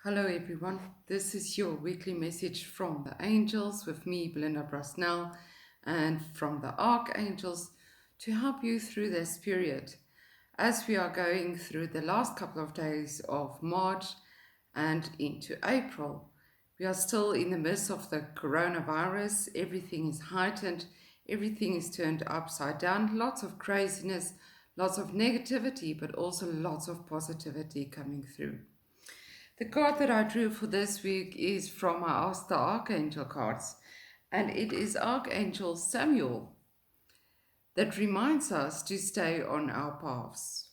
Hello everyone, this is your weekly message from the angels with me, Belinda Bras-Nel, and from the archangels to help you through this period as we are going through the last couple of days of March and into April. We are still in the midst of the coronavirus, everything is heightened, everything is turned upside down, lots of craziness, lots of negativity, but also lots of positivity coming through. The card that I drew for this week is from my Ask the Archangel cards, and it is Archangel Samuel that reminds us to stay on our paths.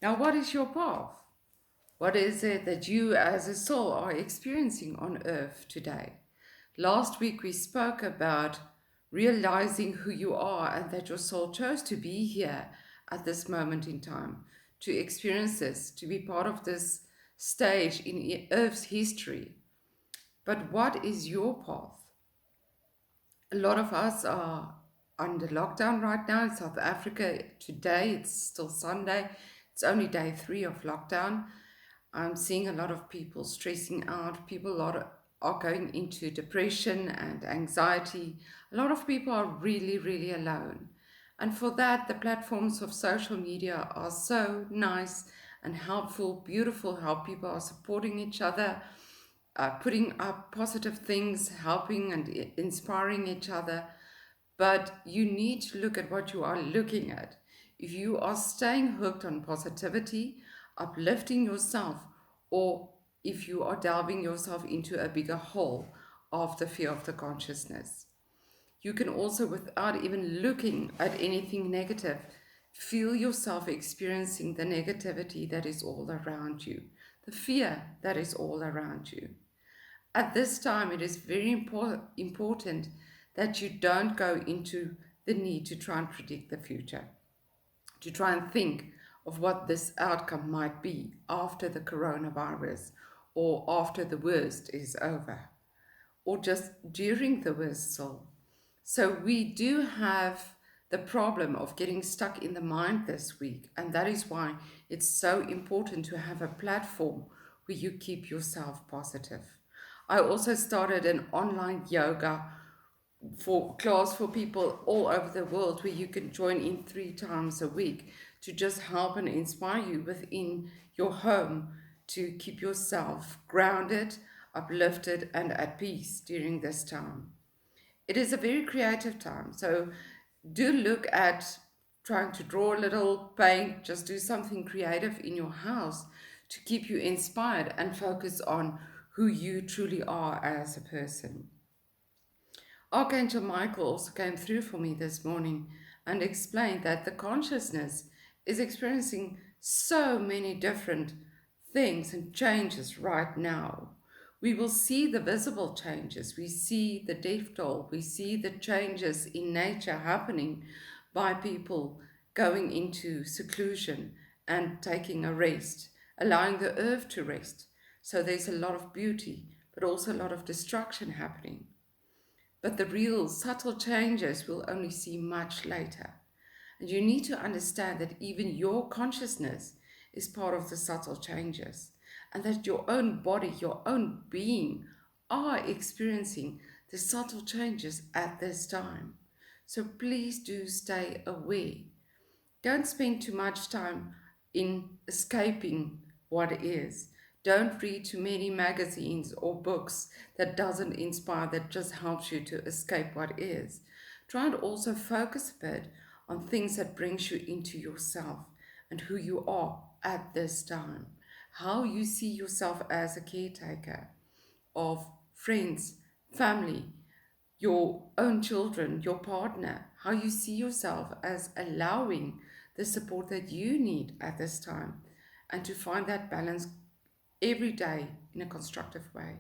Now, what is your path? What is it that you as a soul are experiencing on earth today? Last week we spoke about realizing who you are and that your soul chose to be here at this moment in time, to experience this, to be part of this stage in Earth's history. But what is your path? A lot of us are under lockdown right now in South Africa. Today, it's still Sunday. It's only day 3 of lockdown. I'm seeing a lot of people stressing out. Are going into depression and anxiety. A lot of people are really, really alone. And for that, the platforms of social media are so nice and helpful, beautiful, how people are supporting each other, putting up positive things, helping and inspiring each other. But you need to look at what you are looking at. If you are staying hooked on positivity, uplifting yourself, or if you are delving yourself into a bigger hole of the fear of the consciousness. You can also, without even looking at anything negative, feel yourself experiencing the negativity that is all around you, the fear that is all around you. At this time, it is very important that you don't go into the need to try and predict the future, to try and think of what this outcome might be after the coronavirus or after the worst is over or just during the worst still. So we do have the problem of getting stuck in the mind this week, and that is why it's so important to have a platform where you keep yourself positive. I also started an online yoga for class for people all over the world where you can join in 3 times a week to just help and inspire you within your home to keep yourself grounded, uplifted, and at peace during this time. It is a very creative time, so do look at trying to draw a little, paint, just do something creative in your house to keep you inspired and focus on who you truly are as a person. Archangel Michael also came through for me this morning and explained that the consciousness is experiencing so many different things and changes right now. We will see the visible changes. We see the death toll. We see the changes in nature happening by people going into seclusion and taking a rest, allowing the earth to rest. So there's a lot of beauty, but also a lot of destruction happening. But the real subtle changes we'll only see much later. And you need to understand that even your consciousness is part of the subtle changes, and that your own body, your own being are experiencing the subtle changes at this time. So please do stay aware. Don't spend too much time in escaping what is. Don't read too many magazines or books that doesn't inspire, that just helps you to escape what is. Try and also focus a bit on things that brings you into yourself and who you are at this time. How you see yourself as a caretaker of friends, family, your own children, your partner, how you see yourself as allowing the support that you need at this time, and to find that balance every day in a constructive way.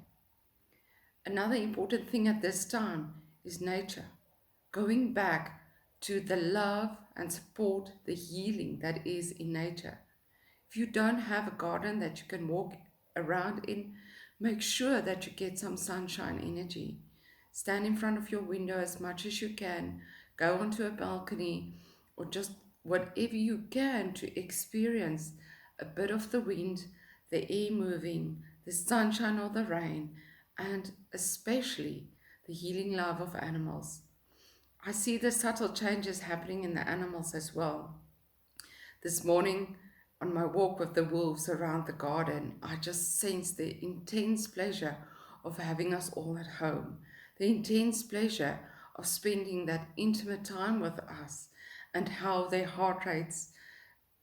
Another important thing at this time is nature, going back to the love and support, the healing that is in nature. If you don't have a garden that you can walk around in, make sure that you get some sunshine energy. Stand in front of your window as much as you can, go onto a balcony, or just whatever you can to experience a bit of the wind, the air moving, the sunshine or the rain, and especially the healing love of animals. I see the subtle changes happening in the animals as well. This morning, on my walk with the wolves around the garden, I just sensed the intense pleasure of having us all at home, the intense pleasure of spending that intimate time with us, and how their heart rates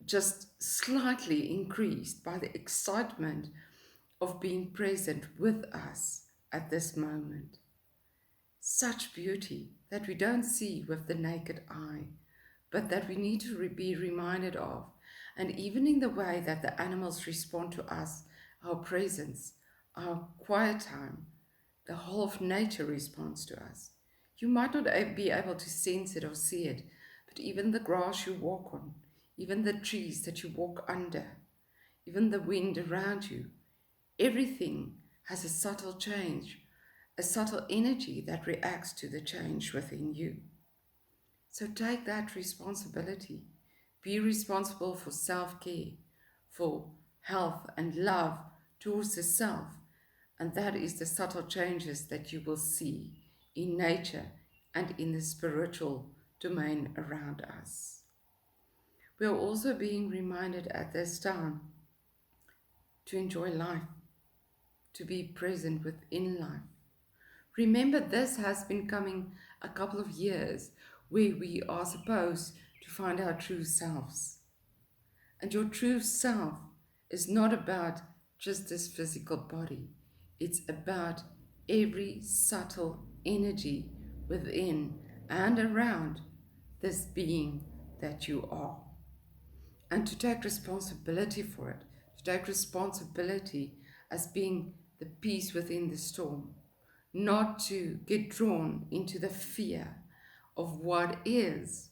just slightly increased by the excitement of being present with us at this moment. Such beauty that we don't see with the naked eye, but that we need to be reminded of. And even in the way that the animals respond to us, our presence, our quiet time, the whole of nature responds to us. You might not be able to sense it or see it, but even the grass you walk on, even the trees that you walk under, even the wind around you, everything has a subtle change, a subtle energy that reacts to the change within you. So take that responsibility. Be responsible for self-care, for health and love towards the self. And that is the subtle changes that you will see in nature and in the spiritual domain around us. We are also being reminded at this time to enjoy life, to be present within life. Remember, this has been coming a couple of years where we are supposed to find our true selves. And your true self is not about just this physical body. It's about every subtle energy within and around this being that you are. And to take responsibility for it, to take responsibility as being the peace within the storm, not to get drawn into the fear of what is,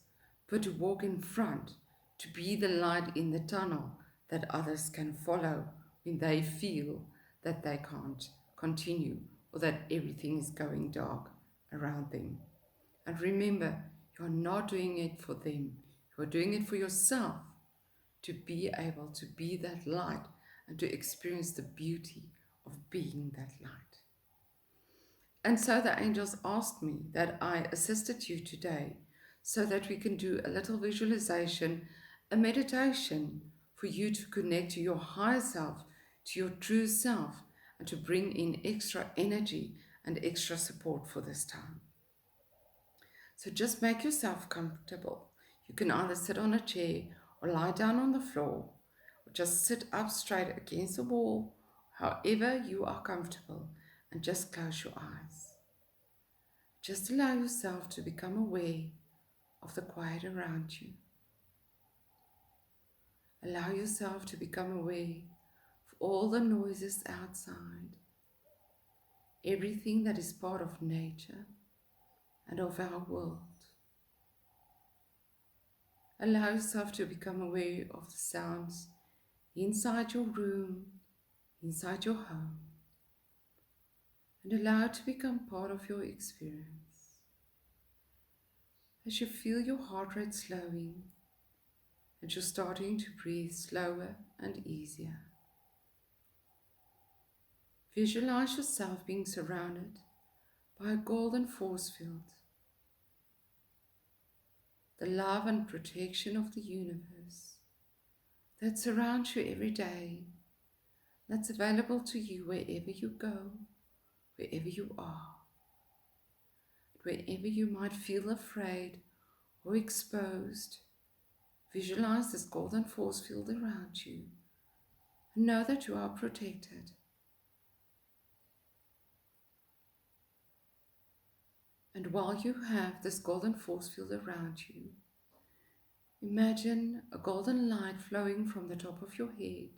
but to walk in front, to be the light in the tunnel that others can follow when they feel that they can't continue or that everything is going dark around them. And remember, you're not doing it for them, you're doing it for yourself, to be able to be that light and to experience the beauty of being that light. And so the angels asked me that I assisted you today so that we can do a little visualization, a meditation for you to connect to your higher self, to your true self, and to bring in extra energy and extra support for this time. So just make yourself comfortable. You can either sit on a chair or lie down on the floor, or just sit up straight against the wall, however you are comfortable, and just close your eyes. Just allow yourself to become aware of the quiet around you. Allow yourself to become aware of all the noises outside, everything that is part of nature and of our world. Allow yourself to become aware of the sounds inside your room, inside your home, and allow it to become part of your experience. As you feel your heart rate slowing and you're starting to breathe slower and easier, visualize yourself being surrounded by a golden force field, the love and protection of the universe that surrounds you every day, that's available to you wherever you go, wherever you are. Wherever you might feel afraid or exposed, visualize this golden force field around you and know that you are protected. And while you have this golden force field around you, imagine a golden light flowing from the top of your head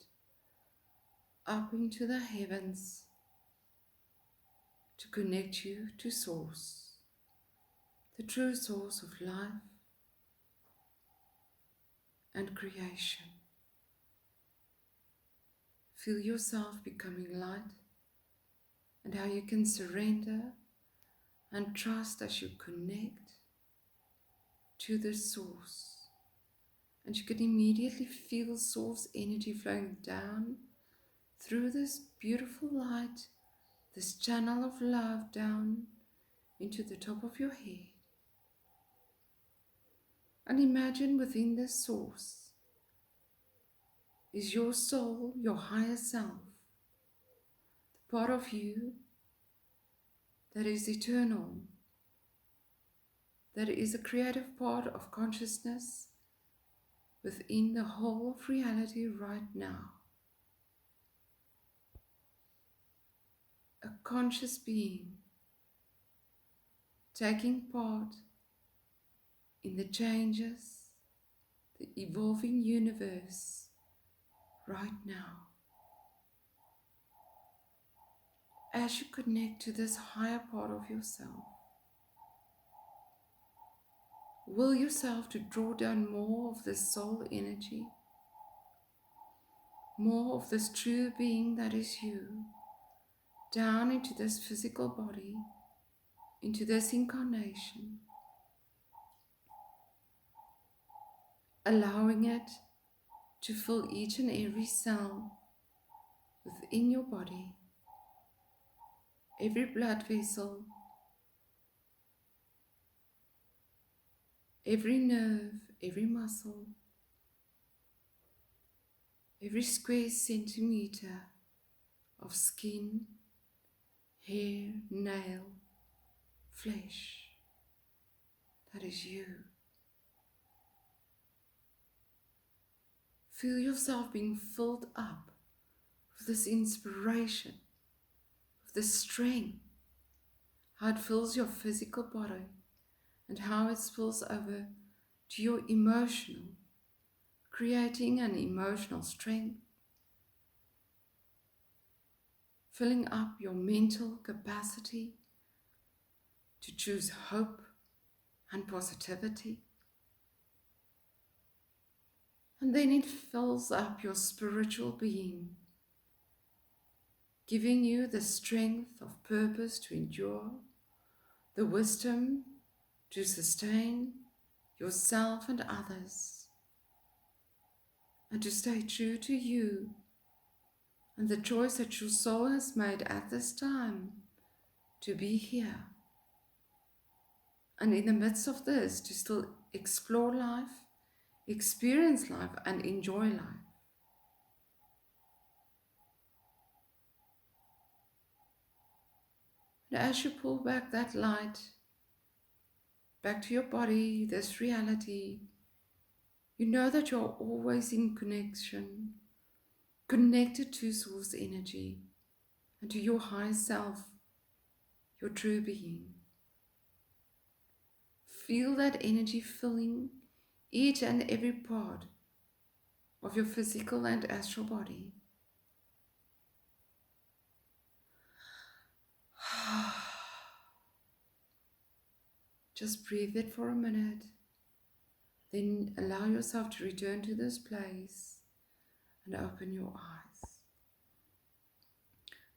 up into the heavens to connect you to Source, the true source of life and creation. Feel yourself becoming light and how you can surrender and trust as you connect to the source. And you can immediately feel source energy flowing down through this beautiful light, this channel of love down into the top of your head. And imagine within this source is your soul, your higher self, the part of you that is eternal, that is a creative part of consciousness within the whole of reality right now. A conscious being taking part in the changes, the evolving universe right now. As you connect to this higher part of yourself, will yourself to draw down more of this soul energy, more of this true being that is you, down into this physical body, into this incarnation, allowing it to fill each and every cell within your body, every blood vessel, every nerve, every muscle, every square centimeter of skin, hair, nail, flesh. That is you. Feel yourself being filled up with this inspiration, with this strength, how it fills your physical body and how it spills over to your emotional, creating an emotional strength, filling up your mental capacity to choose hope and positivity. And then it fills up your spiritual being, giving you the strength of purpose to endure, the wisdom to sustain yourself and others, and to stay true to you and the choice that your soul has made at this time to be here. And in the midst of this, to still explore life, experience life, and enjoy life. And as you pull back that light, back to your body, this reality, you know that you're always in connection, connected to source energy and to your higher self, your true being. Feel that energy filling each and every part of your physical and astral body. Just breathe it for a minute. Then allow yourself to return to this place and open your eyes.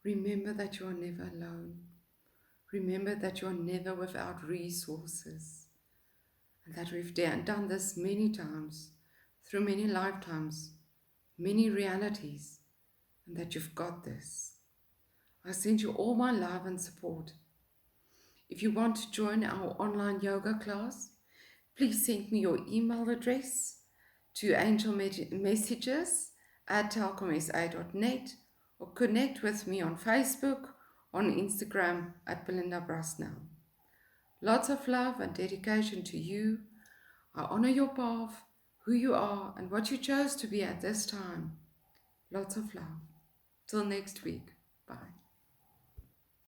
Remember that you are never alone. Remember that you are never without resources. And that we've done this many times, through many lifetimes, many realities, and that you've got this. I send you all my love and support. If you want to join our online yoga class, please send me your email address to angelmessages@telcomsa.net or connect with me on Facebook, on Instagram at Belinda Bras-Nel. Lots of love and dedication to you. I honor your path, who you are, and what you chose to be at this time. Lots of love. Till next week. Bye.